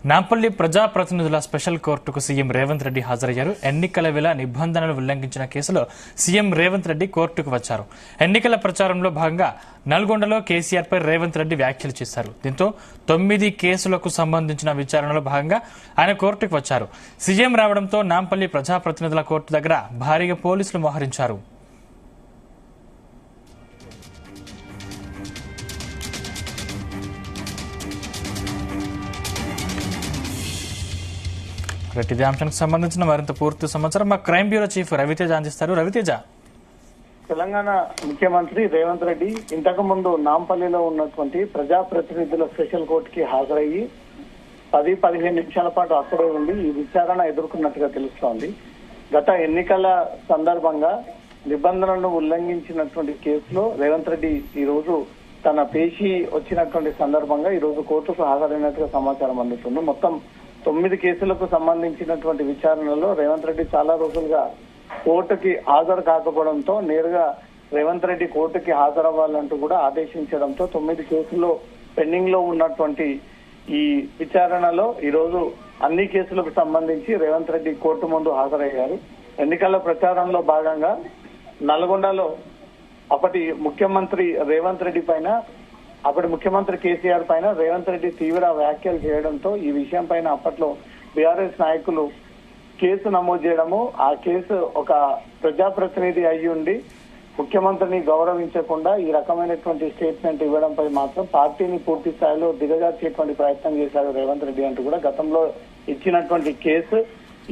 నాంపల్లి ప్రజాప్రతినిధుల స్పెషల్ కోర్టుకు సీఎం రేవంత్ రెడ్డి హాజరయ్యారు. ఎన్నికల వేళ నిబంధనలు ఉల్లంఘించిన కేసులో సీఎం రేవంత్ రెడ్డి కోర్టుకు వచ్చారు. ఎన్నికల ప్రచారంలో భాగంగా నల్గొండలో కేసీఆర్పై రేవంత్ రెడ్డి వ్యాఖ్యలు చేశారు. దీంతో 9 కేసులకు సంబంధించిన విచారణలో భాగంగా ఆయన కోర్టుకు వచ్చారు. సీఎం రావడంతో నాంపల్లి ప్రజాప్రతినిధుల కోర్టు దగ్గర భారీగా పోలీసులు మోహరించారు. ఇదే అంశానికి సంబంధించిన మరింత పూర్తి సమాచారం మా క్రైమ్ బ్యూరో చీఫ్ రవితేజ అందిస్తారు. రవితేజ, తెలంగాణ ముఖ్యమంత్రి రేవంత్ రెడ్డి ఇంతకు ముందు నాంపల్లిలో ఉన్నటువంటి ప్రజాప్రతినిధుల స్పెషల్ కోర్టుకి హాజరయ్యి 10-15 నిమిషాల పాటు అక్కడే ఉండి ఈ విచారణ ఎదుర్కొన్నట్టుగా తెలుస్తోంది. గత ఎన్నికల సందర్భంగా నిబంధనలను ఉల్లంఘించినటువంటి కేసులో రేవంత్ రెడ్డి ఈ రోజు తన పేషీ వచ్చినటువంటి సందర్భంగా ఈ రోజు కోర్టుకు హాజరైనట్టుగా సమాచారం అందుతుంది. మొత్తం 9 కేసులకు సంబంధించినటువంటి విచారణలో రేవంత్ రెడ్డి చాలా రోజులుగా కోర్టుకి హాజరు కాకపోవడంతో నేరుగా రేవంత్ రెడ్డి కోర్టుకి హాజరవ్వాలంటూ కూడా ఆదేశించడంతో 9 కేసుల్లో పెండింగ్ లో ఉన్నటువంటి ఈ విచారణలో ఈ రోజు అన్ని కేసులకు సంబంధించి రేవంత్ రెడ్డి కోర్టు ముందు హాజరయ్యారు. ఎన్నికల ప్రచారంలో భాగంగా నల్గొండలో అప్పటి ముఖ్యమంత్రి రేవంత్ రెడ్డి పైన అప్పటి ముఖ్యమంత్రి కేసీఆర్ పైన రేవంత్ రెడ్డి తీవ్ర వ్యాఖ్యలు చేయడంతో ఈ విషయం పైన అప్పట్లో బీఆర్ఎస్ నాయకులు కేసు నమోదు చేయడము, ఆ కేసు ఒక ప్రజాప్రతినిధి అయి ఉండి ముఖ్యమంత్రిని గౌరవించకుండా ఈ రకమైనటువంటి స్టేట్మెంట్ ఇవ్వడంపై మాత్రం పార్టీని పూర్తి స్థాయిలో దిగజార్చేటువంటి ప్రయత్నం చేశారు రేవంత్ రెడ్డి అంటూ కూడా గతంలో ఇచ్చినటువంటి కేసు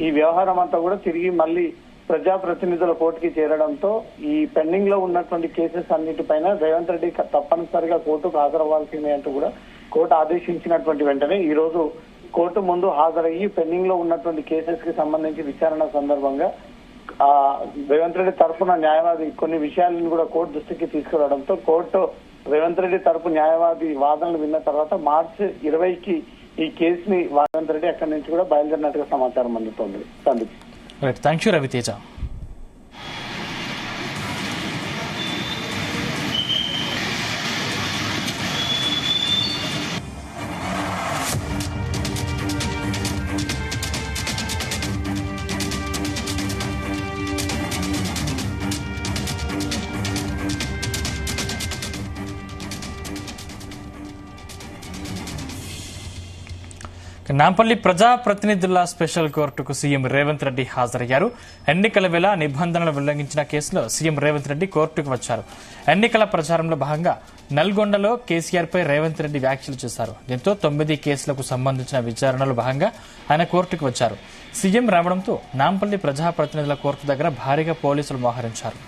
ఈ వ్యవహారం అంతా కూడా తిరిగి మళ్ళీ ప్రజాప్రతినిధుల కోర్టుకి చేరడంతో ఈ పెండింగ్ లో ఉన్నటువంటి కేసెస్ అన్నిటిపైన రేవంత్ రెడ్డి తప్పనిసరిగా కోర్టుకు హాజరవ్వాల్సిందే అంటూ కూడా కోర్టు ఆదేశించినటువంటి వెంటనే ఈ రోజు కోర్టు ముందు హాజరయ్యి పెండింగ్ లో ఉన్నటువంటి కేసెస్ కి సంబంధించి విచారణ సందర్భంగా రేవంత్ రెడ్డి తరఫున న్యాయవాది కొన్ని విషయాలను కూడా కోర్టు దృష్టికి తీసుకురావడంతో కోర్టు రేవంత్ రెడ్డి తరపు న్యాయవాది వాదనలు విన్న తర్వాత మార్చి 20కి ఈ కేసుని రేవంత్ రెడ్డి అక్కడి నుంచి కూడా బయలుదేరినట్టుగా సమాచారం అందుతోంది. Sandeep, thank you Raviteja. నాంపల్లి ప్రజాప్రతినిధుల స్పెషల్ కోర్టుకు సీఎం రేవంత్ రెడ్డి హాజరయ్యారు. ఎన్నికల వేళ నిబంధనలు ఉల్లంఘించిన కేసులో సీఎం రేవంత్ రెడ్డి కోర్టుకు వచ్చారు. ఎన్నికల ప్రచారంలో భాగంగా నల్గొండలో కేసీఆర్పై రేవంత్ రెడ్డి వ్యాఖ్యలు చేశారు. దీంతో 9 కేసులకు సంబంధించిన విచారణలో భాగంగా ఆయన కోర్టుకు వచ్చారు. సీఎం రావడంతో నాంపల్లి ప్రజాప్రతినిధుల కోర్టు దగ్గర భారీగా పోలీసులు మోహరించారు.